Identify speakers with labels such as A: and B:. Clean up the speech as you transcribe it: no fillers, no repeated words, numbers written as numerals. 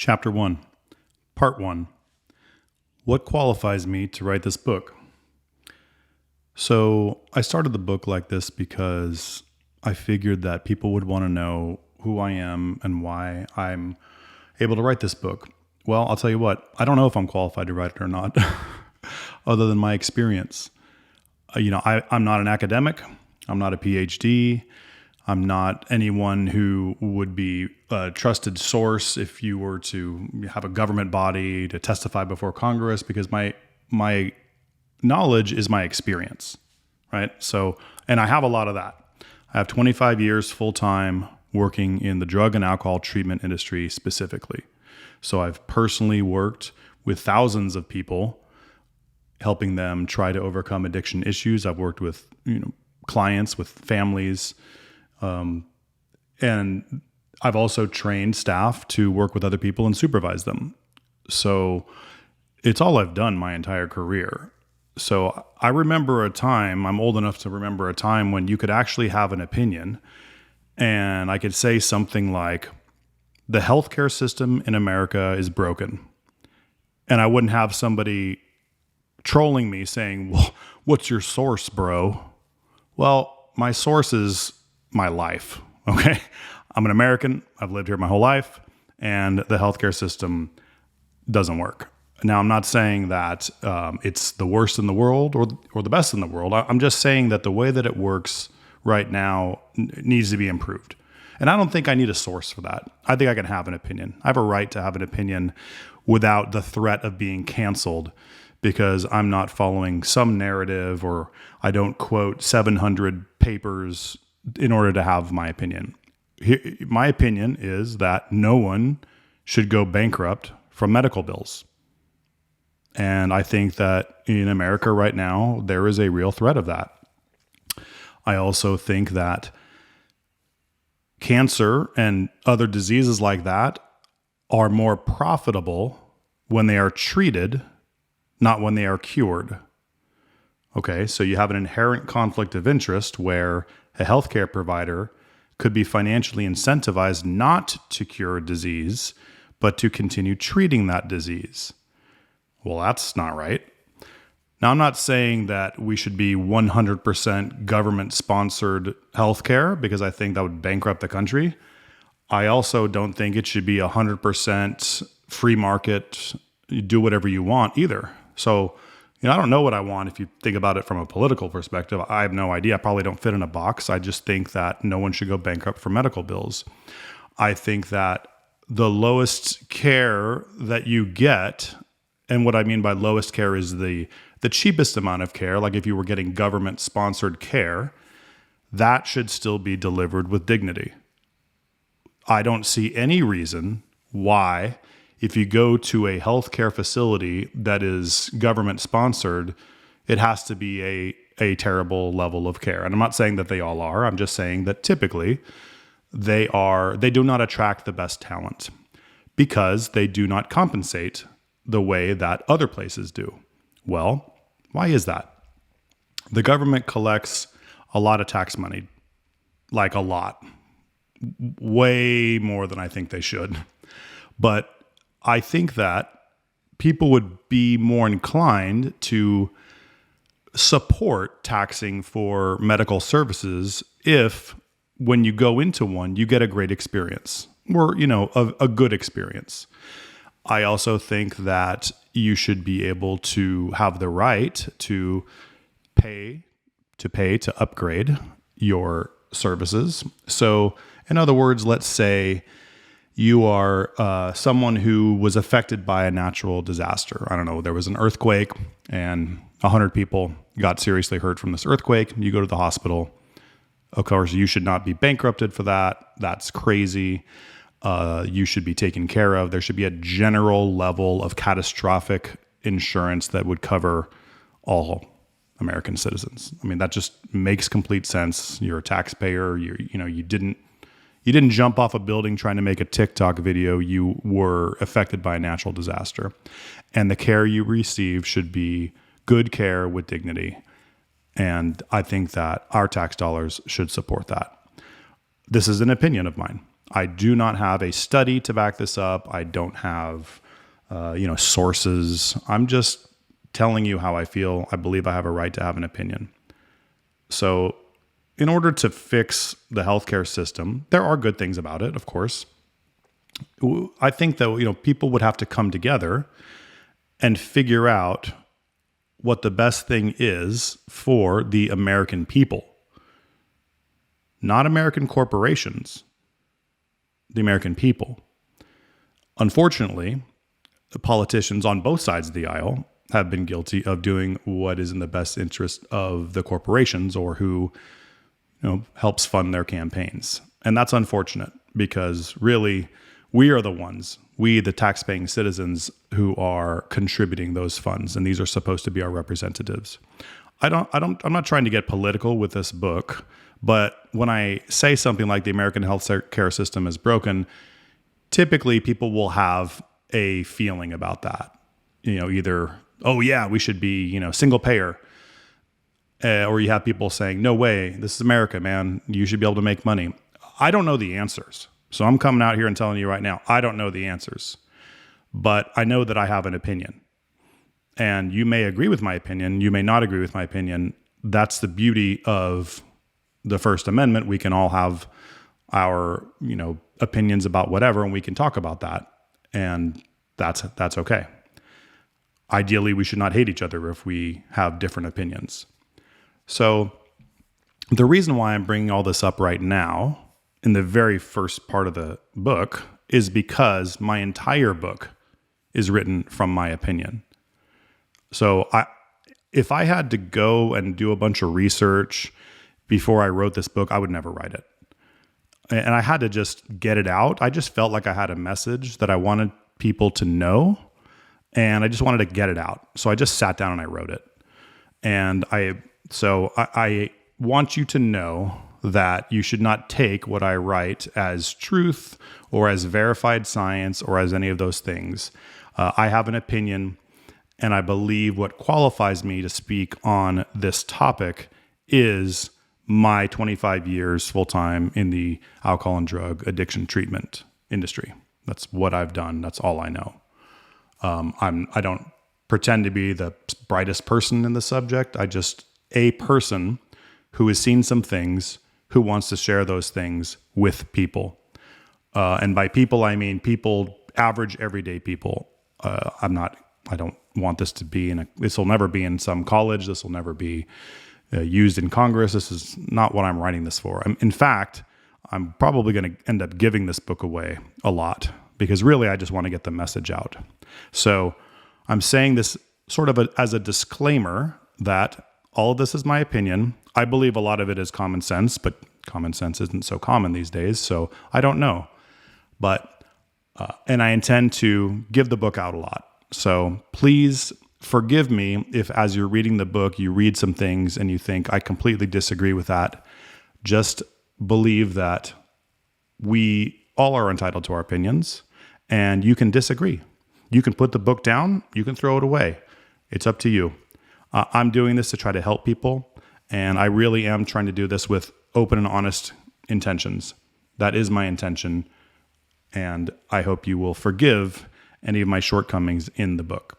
A: Chapter 1, Part 1. What qualifies me to write this book? So I started the book like this because I figured that people would want to know who I am and why I'm able to write this book. Well, I'll tell you what, I don't know if I'm qualified to write it or not, other than my experience. I'm not an academic. I'm not a PhD. I'm not anyone who would be a trusted source if you were to have a government body to testify before Congress, because my knowledge is my experience, right? So, and I have a lot of that. I have 25 years full-time working in the drug and alcohol treatment industry specifically. So I've personally worked with thousands of people, helping them try to overcome addiction issues. I've worked with clients, with families, and I've also trained staff to work with other people and supervise them. So it's all I've done my entire career. So I remember a time, I'm old enough to remember a time when you could actually have an opinion, and I could say something like, the healthcare system in America is broken. And I wouldn't have somebody trolling me saying, well, what's your source, bro? Well, my source is my life, okay? I'm an American. I've lived here my whole life, and the healthcare system doesn't work. Now, I'm not saying that it's the worst in the world or the best in the world. I'm just saying that the way that it works right now needs to be improved. And I don't think I need a source for that. I think I can have an opinion. I have a right to have an opinion without the threat of being canceled because I'm not following some narrative, or I don't quote 700 papers in order to have my opinion. My opinion is that no one should go bankrupt from medical bills. And I think that in America right now, there is a real threat of that. I also think that cancer and other diseases like that are more profitable when they are treated, not when they are cured. Okay, so you have an inherent conflict of interest where a healthcare provider could be financially incentivized not to cure a disease, but to continue treating that disease. Well, that's not right. Now, I'm not saying that we should be 100% government-sponsored healthcare, because I think that would bankrupt the country. I also don't think it should be 100% free market, you do whatever you want either. So, I don't know what I want if you think about it from a political perspective. I have no idea. I probably don't fit in a box. I just think that no one should go bankrupt for medical bills. I think that the lowest care that you get, and what I mean by lowest care is the cheapest amount of care, like if you were getting government-sponsored care, that should still be delivered with dignity. I don't see any reason why, if you go to a healthcare facility that is government-sponsored, it has to be a terrible level of care. And I'm not saying that they all are. I'm just saying that typically they do not attract the best talent because they do not compensate the way that other places do. Well, why is that? The government collects a lot of tax money, like a lot, way more than I think they should. But I think that people would be more inclined to support taxing for medical services if, when you go into one, you get a great experience or, a good experience. I also think that you should be able to have the right to pay to upgrade your services. So, in other words, let's say you are someone who was affected by a natural disaster. I don't know, there was an earthquake and 100 people got seriously hurt from this earthquake. You go to the hospital. Of course, you should not be bankrupted for that. That's crazy. You should be taken care of. There should be a general level of catastrophic insurance that would cover all American citizens. I mean, that just makes complete sense. You're a taxpayer. You didn't jump off a building trying to make a TikTok video. You were affected by a natural disaster. And the care you receive should be good care with dignity. And I think that our tax dollars should support that. this is an opinion of mine. I do not have a study to back this up. I don't have, sources. I'm just telling you how I feel. I believe I have a right to have an opinion. So in order to fix the healthcare system, there are good things about it, of course. I think that, people would have to come together and figure out what the best thing is for the American people. Not American corporations, the American people. Unfortunately, the politicians on both sides of the aisle have been guilty of doing what is in the best interest of the corporations, or who, helps fund their campaigns. And that's unfortunate, because really we are the ones, the tax-paying citizens, who are contributing those funds, and these are supposed to be our representatives. I'm not trying to get political with this book, but when I say something like the American health care system is broken, typically people will have a feeling about that. Either, oh yeah, we should be, single payer. Or you have people saying, no way, this is America, man. You should be able to make money. I don't know the answers. So I'm coming out here and telling you right now, I don't know the answers. But I know that I have an opinion. And you may agree with my opinion. You may not agree with my opinion. That's the beauty of the First Amendment. We can all have our, opinions about whatever, and we can talk about that. And that's okay. Ideally, we should not hate each other if we have different opinions. So the reason why I'm bringing all this up right now in the very first part of the book is because my entire book is written from my opinion. So if I had to go and do a bunch of research before I wrote this book, I would never write it. And I had to just get it out. I just felt like I had a message that I wanted people to know, and I just wanted to get it out. So I just sat down and I wrote it. And I want you to know that you should not take what I write as truth or as verified science or as any of those things. I have an opinion, and I believe what qualifies me to speak on this topic is my 25 years full-time in the alcohol and drug addiction treatment industry. That's what I've done. That's all I know. I don't pretend to be the brightest person in the subject. I just a person who has seen some things, who wants to share those things with people. And by people, I mean people, average, everyday people. I don't want this to be this will never be in some college. This will never be used in Congress. This is not what I'm writing this for. In fact, I'm probably going to end up giving this book away a lot, because really I just want to get the message out. So I'm saying this sort of as a disclaimer that all of this is my opinion. I believe a lot of it is common sense, but common sense isn't so common these days, so I don't know. But, and I intend to give the book out a lot. So please forgive me if, as you're reading the book, you read some things and you think, I completely disagree with that. Just believe that we all are entitled to our opinions, and you can disagree. You can put the book down, you can throw it away. It's up to you. I'm doing this to try to help people, and I really am trying to do this with open and honest intentions. That is my intention, and I hope you will forgive any of my shortcomings in the book.